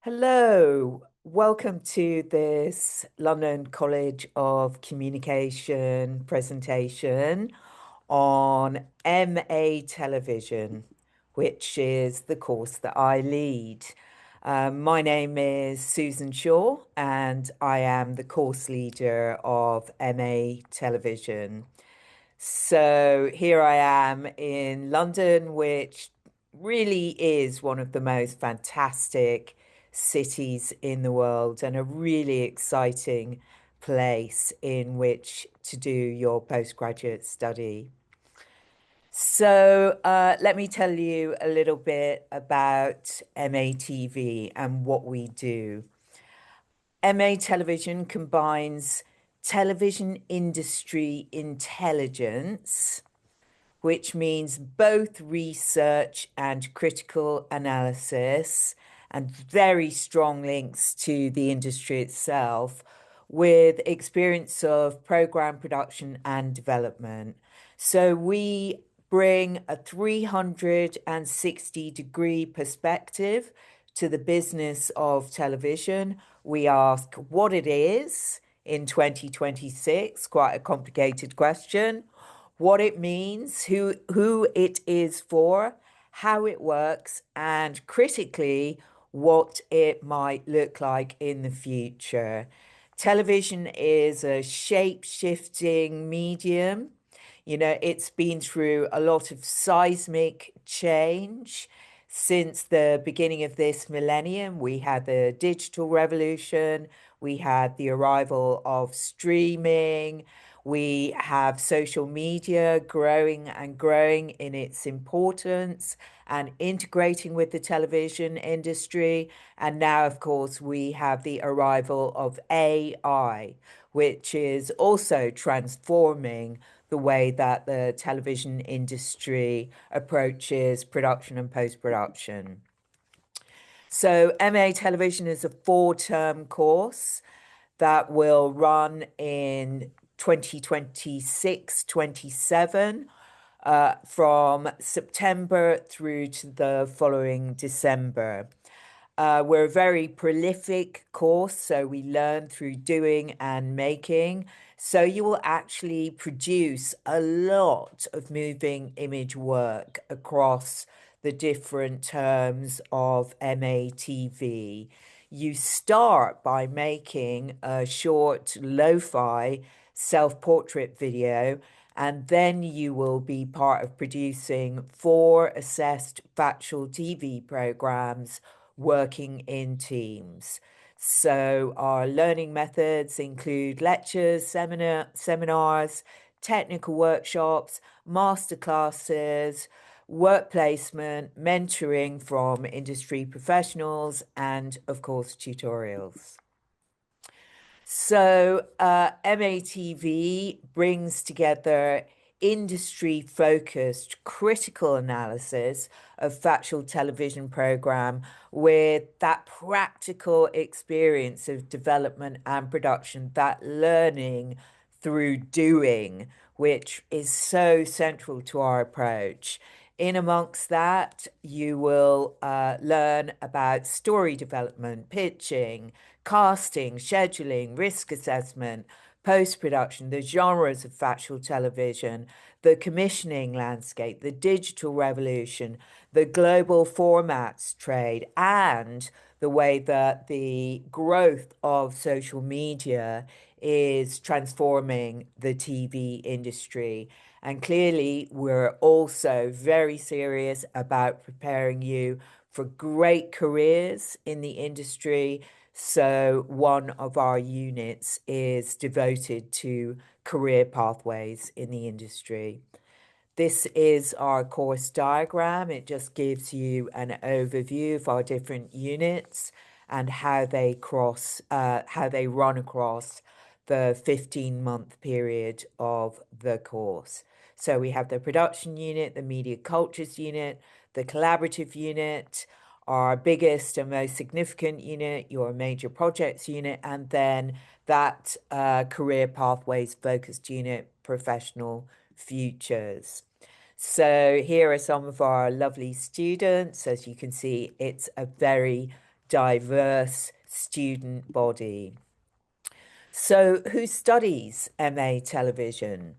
Hello, welcome to this London College of Communication presentation on MA Television, which is the course that I lead. My name is Susan Shaw, and I am the course leader of MA Television. So here I am in London, which really is one of the most fantastic cities in the world and a really exciting place in which to do your postgraduate study. So let me tell you a little bit about MATV and what we do. MA Television combines television industry intelligence, which means both research and critical analysis, and very strong links to the industry itself, with experience of program production and development. So we bring a 360-degree perspective to the business of television. We ask what it is in 2026, quite a complicated question, what it means, who it is for, how it works, and critically, what it might look like in the future. Television is a shape-shifting medium. You know, it's been through a lot of seismic change since the beginning of this millennium. We had the digital revolution, we had the arrival of streaming, we have social media growing and growing in its importance and integrating with the television industry. And now, of course, we have the arrival of AI, which is also transforming the way that the television industry approaches production and post-production. So MA Television is a four-term course that will run in 2026-27 from September through to the following December. We're a very prolific course, so we learn through doing and making. So you will actually produce a lot of moving image work across the different terms of MATV. You start by making a short lo-fi self-portrait video, and then you will be part of producing 4 assessed factual TV programs working in teams. So our learning methods include lectures, seminars, technical workshops, masterclasses, work placement, mentoring from industry professionals, and of course, tutorials. So MATV brings together industry-focused critical analysis of factual television program with that practical experience of development and production, that learning through doing, which is so central to our approach. In amongst that, you will learn about story development, pitching, casting, scheduling, risk assessment, post-production, the genres of factual television, the commissioning landscape, the digital revolution, the global formats trade, and the way that the growth of social media is transforming the TV industry. And clearly, we're also very serious about preparing you for great careers in the industry. So one of our units is devoted to career pathways in the industry. This is our course diagram. It just gives you an overview of our different units and how they run across the 15-month period of the course. So we have the production unit, the media cultures unit, the collaborative unit, our biggest and most significant unit, your major projects unit, and then that career pathways focused unit, professional futures. So here are some of our lovely students. As you can see, it's a very diverse student body. So, who studies MA television?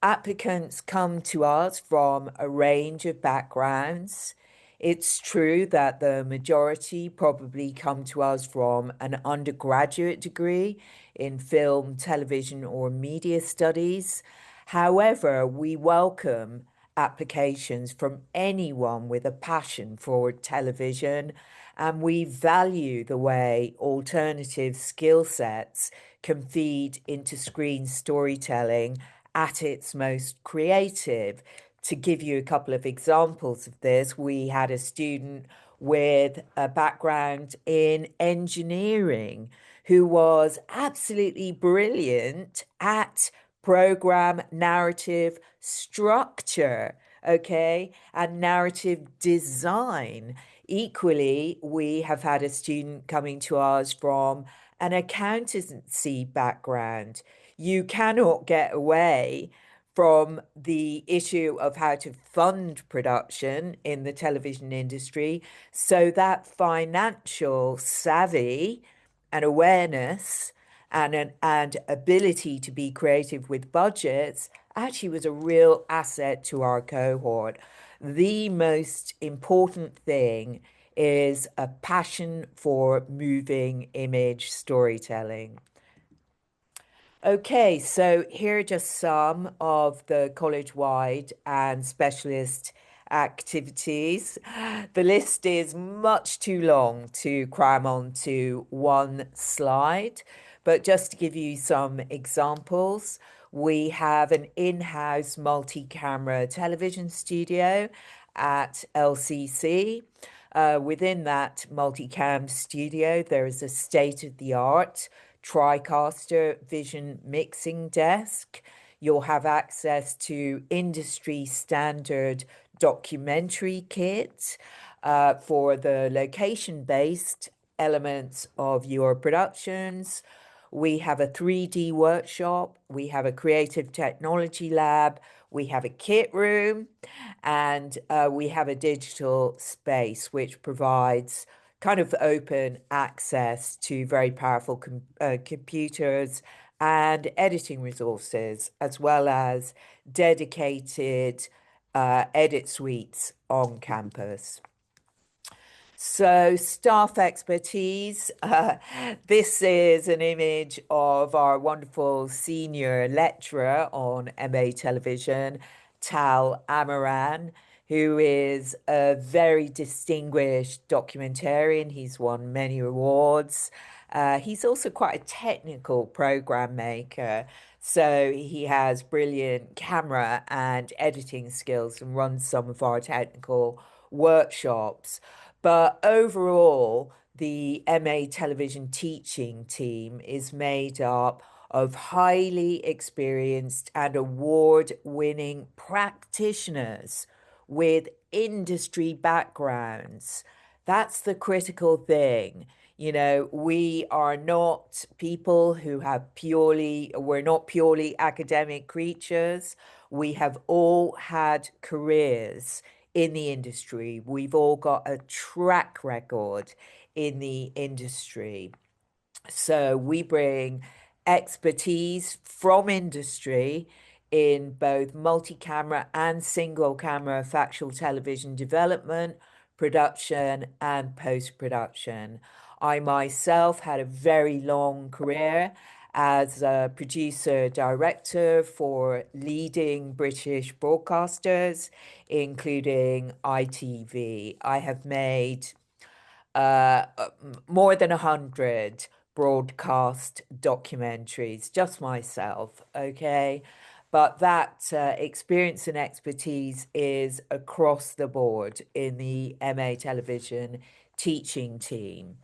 Applicants come to us from a range of backgrounds. It's true that the majority probably come to us from an undergraduate degree in film, television, or media studies. However, we welcome applications from anyone with a passion for television, and we value the way alternative skill sets can feed into screen storytelling at its most creative. To give you a couple of examples of this, we had a student with a background in engineering who was absolutely brilliant at program narrative structure, okay, and narrative design. Equally, we have had a student coming to us from an accountancy background. You cannot get away from the issue of how to fund production in the television industry. So that financial savvy and awareness and ability to be creative with budgets actually was a real asset to our cohort. The most important thing is a passion for moving image storytelling. Okay, so here are just some of the college-wide and specialist activities. The list is much too long to cram onto one slide, but just to give you some examples, we have an in-house multi-camera television studio at LCC. Within that multicam studio, there is a state-of-the-art TriCaster vision mixing desk. You'll have access to industry standard documentary kit for the location-based elements of your productions. We have a 3D workshop, we have a creative technology lab, we have a kit room, and we have a digital space which provides kind of open access to very powerful computers and editing resources, as well as dedicated edit suites on campus. So, staff expertise. This is an image of our wonderful senior lecturer on MA television, Tal Amaran, who is a very distinguished documentarian. He's won many awards. He's also quite a technical program maker. So he has brilliant camera and editing skills and runs some of our technical workshops. But overall, the MA television teaching team is made up of highly experienced and award-winning practitioners with industry backgrounds. That's the critical thing. You know, we are not people who have we're not purely academic creatures. We have all had careers in the industry. We've all got a track record in the industry. So we bring expertise from industry in both multi-camera and single-camera factual television development, production, and post-production. I myself had a very long career as a producer director for leading British broadcasters, including ITV. I have made uh, more than 100 broadcast documentaries, just myself, okay? But that experience and expertise is across the board in the MA television teaching team.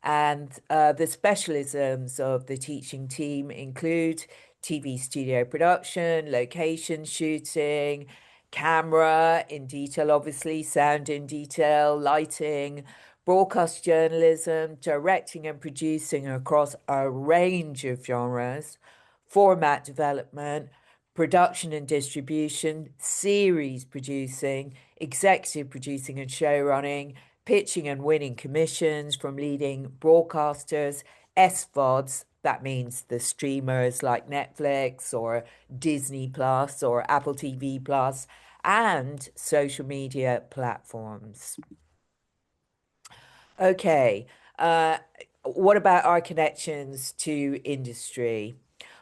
And the specialisms of the teaching team include TV studio production, location shooting, camera in detail, obviously, sound in detail, lighting, broadcast journalism, directing and producing across a range of genres, format development, production and distribution, series producing, executive producing and show running, pitching and winning commissions from leading broadcasters, SVODs, that means the streamers like Netflix or Disney Plus or Apple TV Plus, and social media platforms. Okay, uh, what about our connections to industry?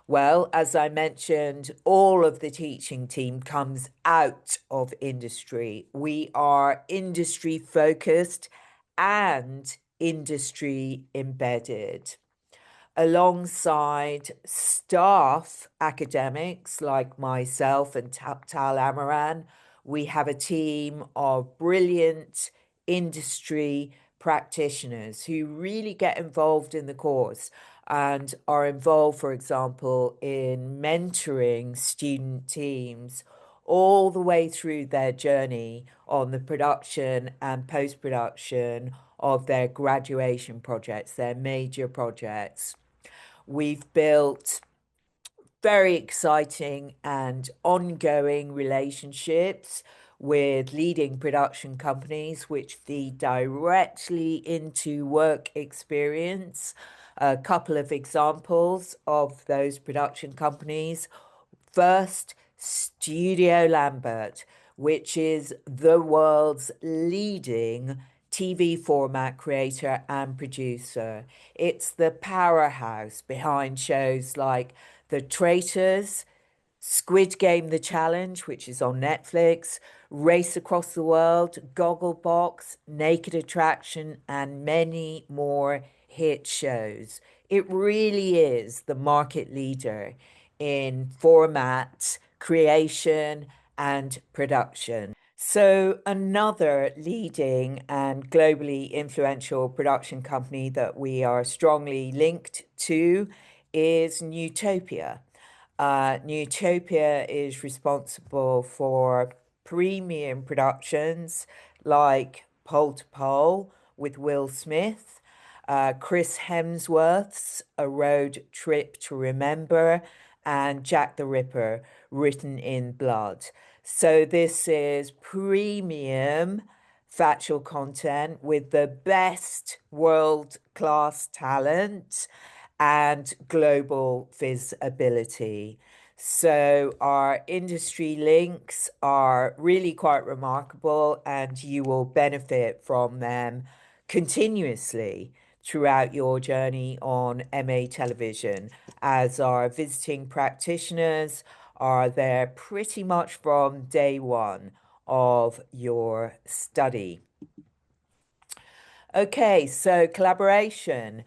Well, as I mentioned, all of the teaching team comes out of industry. We are industry focused and industry embedded alongside staff academics like myself and Tal Amaran. We have a team of brilliant industry practitioners who really get involved in the course and are involved, for example, in mentoring student teams all the way through their journey on the production and post-production of their graduation projects, their major projects. We've built very exciting and ongoing relationships with leading production companies, which feed directly into work experience. A couple of examples of those production companies. First, Studio Lambert, which is the world's leading TV format creator and producer. It's the powerhouse behind shows like The Traitors, Squid Game The Challenge, which is on Netflix, Race Across the World, Gogglebox, Naked Attraction, and many more hit shows. It really is the market leader in format creation and production. So, another leading and globally influential production company that we are strongly linked to is Newtopia. Newtopia is responsible for premium productions like Pole to Pole with Will Smith, Chris Hemsworth's A Road Trip to Remember, and Jack the Ripper, Written in Blood. So this is premium factual content with the best world-class talent and global visibility. So our industry links are really quite remarkable, and you will benefit from them continuously throughout your journey on MA television, as our visiting practitioners are there pretty much from day one of your study. Okay, so collaboration.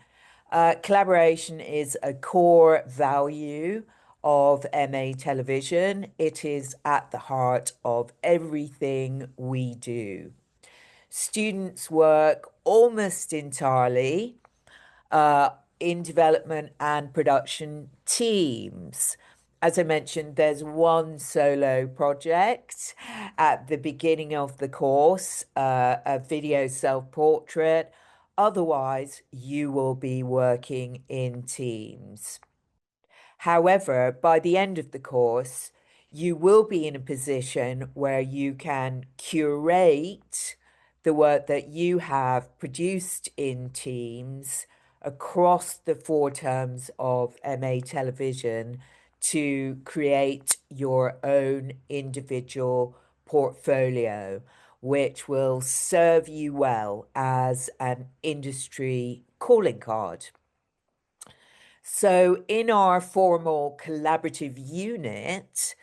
Collaboration is a core value of MA television. It is at the heart of everything we do. Students work almost entirely in development and production teams. As I mentioned, there's one solo project at the beginning of the course, a video self-portrait. Otherwise, you will be working in teams. However, by the end of the course, you will be in a position where you can curate the work that you have produced in teams across the 4 terms of MA television to create your own individual portfolio, which will serve you well as an industry calling card. So in our formal collaborative unit,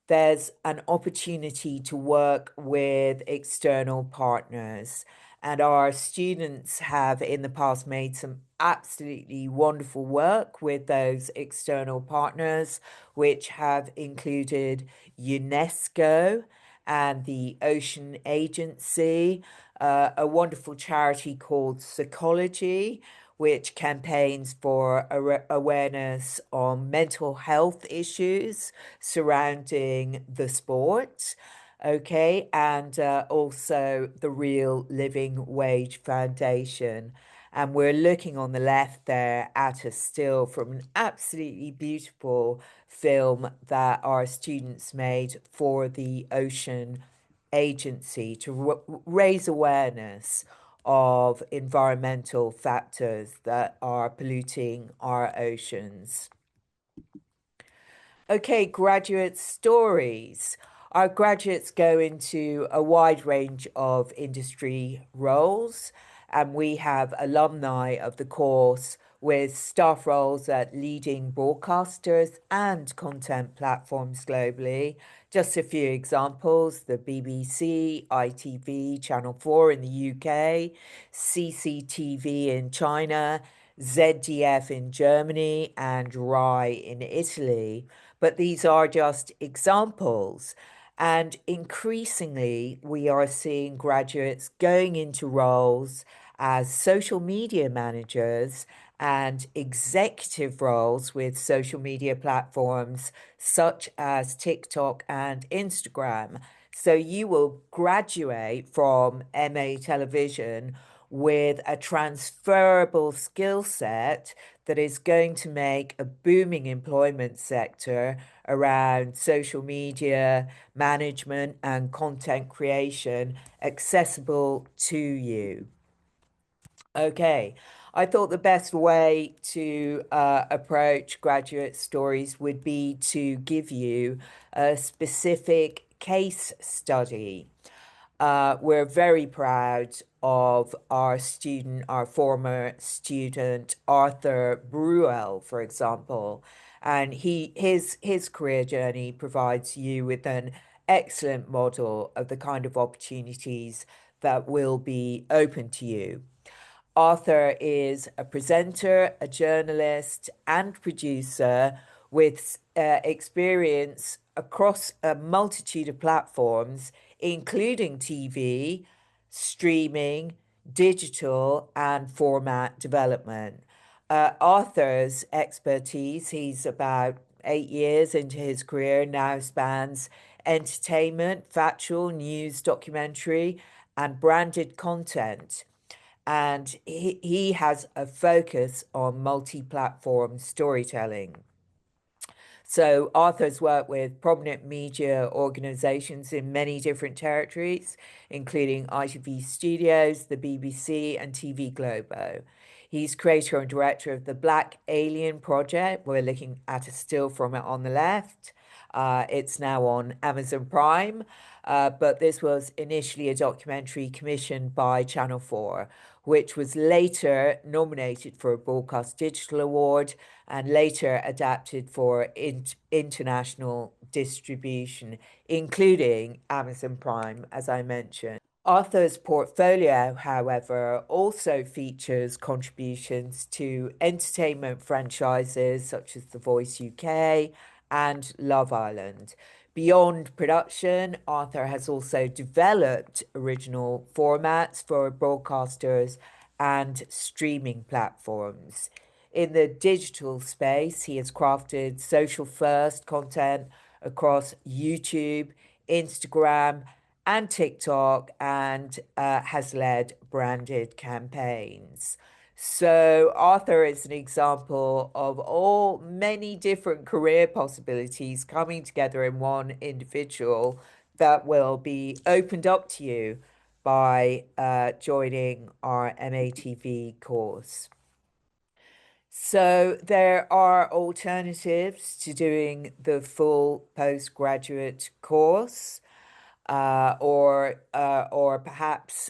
there's an opportunity to work with external partners. And our students have in the past made some absolutely wonderful work with those external partners, which have included UNESCO and the Ocean Agency, a wonderful charity called Psychology, which campaigns for awareness on mental health issues surrounding the sport. Okay, and also the Real Living Wage Foundation. And we're looking on the left there at a still from an absolutely beautiful film that our students made for the Ocean Agency to raise awareness of environmental factors that are polluting our oceans. Okay, graduate stories. Our graduates go into a wide range of industry roles, and we have alumni of the course with staff roles at leading broadcasters and content platforms globally. Just a few examples: the BBC, ITV, Channel 4 in the UK, CCTV in China, ZDF in Germany, and RAI in Italy. But these are just examples. And increasingly, we are seeing graduates going into roles as social media managers and executive roles with social media platforms such as TikTok and Instagram. So you will graduate from MA television with a transferable skill set that is going to make a booming employment sector around social media management and content creation accessible to you. Okay, I thought the best way to approach graduate stories would be to give you a specific case study. We're very proud of our student, our former student, Arthur Bruel, for example. And his career journey provides you with an excellent model of the kind of opportunities that will be open to you. Arthur is a presenter, a journalist, and producer with experience across a multitude of platforms, including TV, streaming, digital, and format development. Arthur's expertise, he's about 8 years into his career, now spans entertainment, factual, news, documentary, and branded content. And he has a focus on multi-platform storytelling. So Arthur's worked with prominent media organizations in many different territories, including ITV Studios, the BBC, and TV Globo. He's creator and director of the Black Alien Project. We're looking at a still from it on the left. It's now on Amazon Prime, but this was initially a documentary commissioned by Channel 4, which was later nominated for a Broadcast Digital Award and later adapted for international distribution, including Amazon Prime, as I mentioned. Arthur's portfolio, however, also features contributions to entertainment franchises such as The Voice UK and Love Island. Beyond production, Arthur has also developed original formats for broadcasters and streaming platforms. In the digital space, he has crafted social first content across YouTube, Instagram, and TikTok, and has led branded campaigns. So Arthur is an example of all many different career possibilities coming together in one individual that will be opened up to you by joining our MATV course. So there are alternatives to doing the full postgraduate course, or perhaps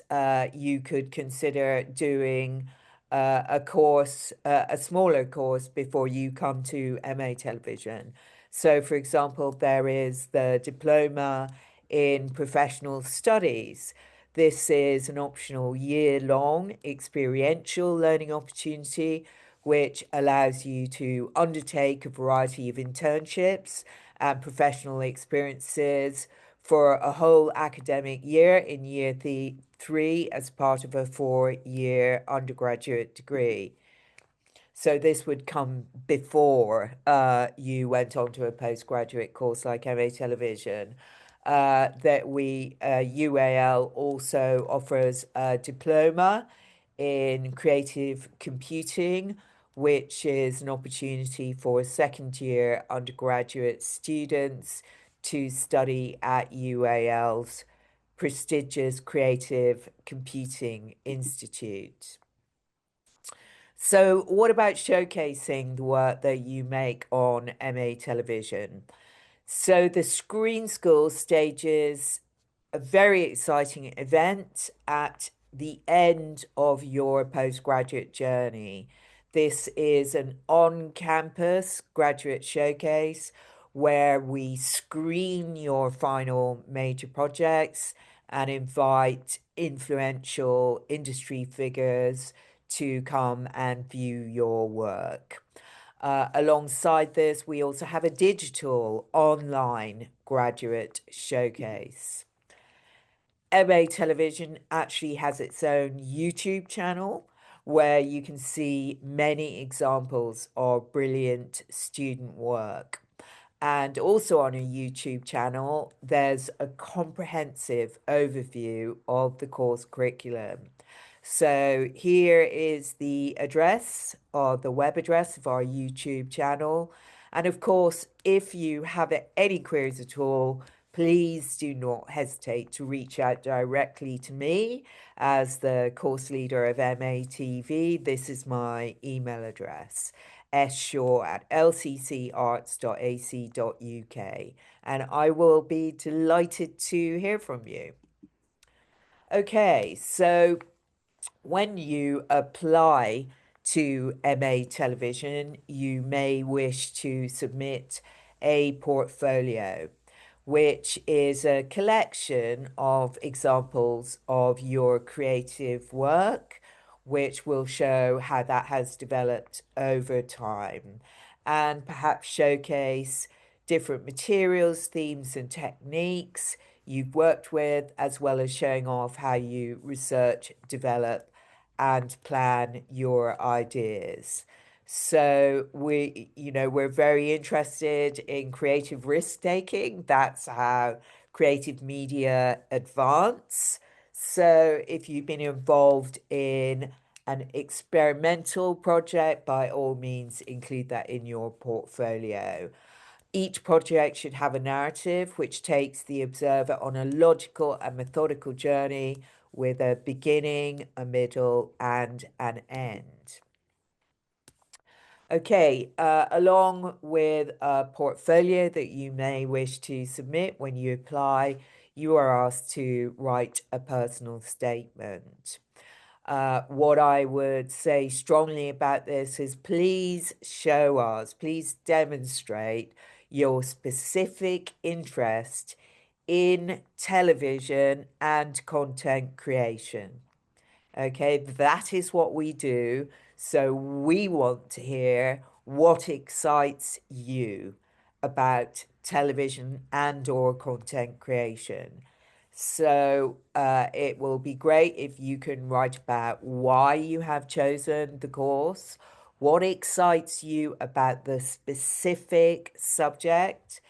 you could consider doing a course, a smaller course before you come to MA Television. So, for example, there is the Diploma in Professional Studies. This is an optional year-long experiential learning opportunity which allows you to undertake a variety of internships and professional experiences for a whole academic year in year 3 as part of a 4-year undergraduate degree. So this would come before you went on to a postgraduate course like MA Television. UAL also offers a diploma in creative computing, which is an opportunity for second-year undergraduate students to study at UAL's prestigious Creative Computing Institute. So, what about showcasing the work that you make on MA television? So, the Screen School stages a very exciting event at the end of your postgraduate journey. This is an on campus graduate showcase where we screen your final major projects and invite influential industry figures to come and view your work. Alongside this, we also have a digital online graduate showcase. MA Television actually has its own YouTube channel where you can see many examples of brilliant student work. And also on a YouTube channel, there's a comprehensive overview of the course curriculum. So here is the address or the web address of our YouTube channel. And of course, if you have any queries at all, please do not hesitate to reach out directly to me as the course leader of MATV. This is my email address, shaw@lccarts.ac.uk, and I will be delighted to hear from you. Okay, so when you apply to MA Television, you may wish to submit a portfolio, which is a collection of examples of your creative work, which will show how that has developed over time and perhaps showcase different materials, themes, and techniques you've worked with, as well as showing off how you research, develop, and plan your ideas. So we're very interested in creative risk taking. That's how creative media advance. So if you've been involved in an experimental project, by all means, include that in your portfolio. Each project should have a narrative which takes the observer on a logical and methodical journey with a beginning, a middle, and an end. Okay, along with a portfolio that you may wish to submit when you apply, you are asked to write a personal statement. What I would say strongly about this is please show us, please demonstrate your specific interest in television and content creation. Okay, that is what we do. So we want to hear what excites you about television and or content creation. So it will be great if you can write about why you have chosen the course, what excites you about the specific subject,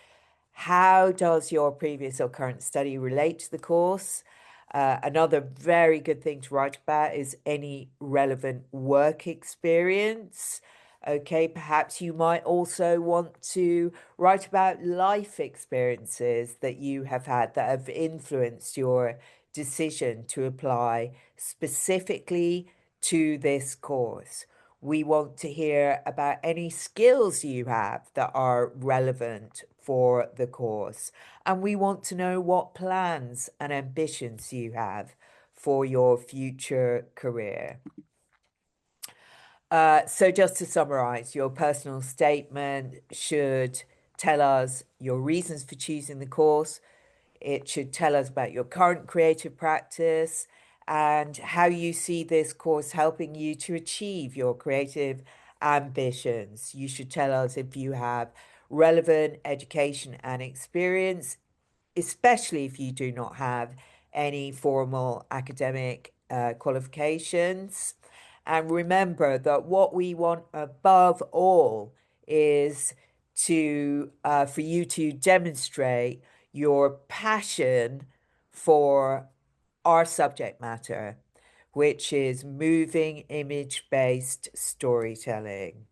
how does your previous or current study relate to the course? Another very good thing to write about is any relevant work experience. Okay, perhaps you might also want to write about life experiences that you have had that have influenced your decision to apply specifically to this course. We want to hear about any skills you have that are relevant for the course. And we want to know what plans and ambitions you have for your future career. So just to summarize, your personal statement should tell us your reasons for choosing the course. It should tell us about your current creative practice and how you see this course helping you to achieve your creative ambitions. You should tell us if you have relevant education and experience, especially if you do not have any formal academic qualifications. And remember that what we want above all is for you to demonstrate your passion for our subject matter, which is moving image-based storytelling.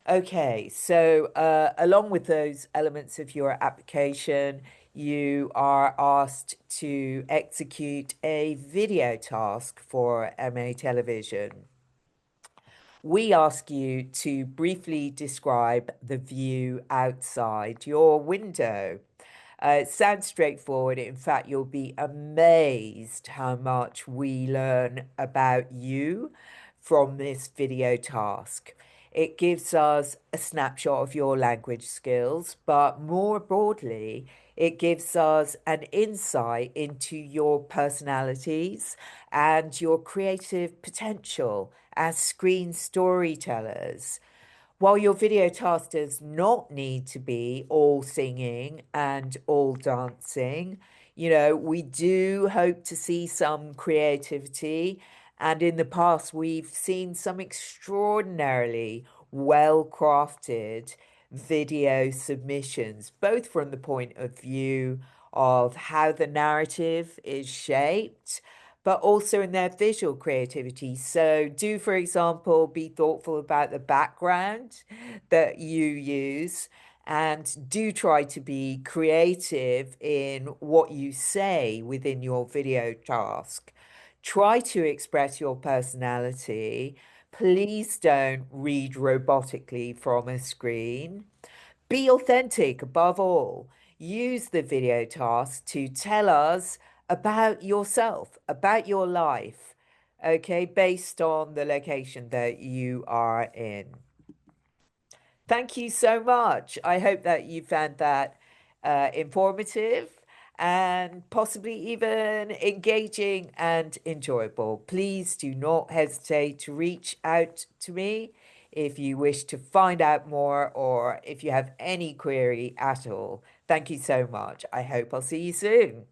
Okay, so along with those elements of your application, you are asked to execute a video task for MA Television. We ask you to briefly describe the view outside your window. It sounds straightforward. In fact, you'll be amazed how much we learn about you from this video task. It gives us a snapshot of your language skills, but more broadly, it gives us an insight into your personalities and your creative potential as screen storytellers. While your video task does not need to be all singing and all dancing, we do hope to see some creativity. And in the past, we've seen some extraordinarily well crafted video submissions, both from the point of view of how the narrative is shaped, but also in their visual creativity. So, do, for example, be thoughtful about the background that you use, and do try to be creative in what you say within your video task. Try to express your personality. Please don't read robotically from a screen. Be authentic above all. Use the video task to tell us about yourself, about your life, okay, based on the location that you are in. Thank you so much. I hope that you found that informative and possibly even engaging and enjoyable. Please do not hesitate to reach out to me if you wish to find out more or if you have any query at all. Thank you so much. I hope I'll see you soon.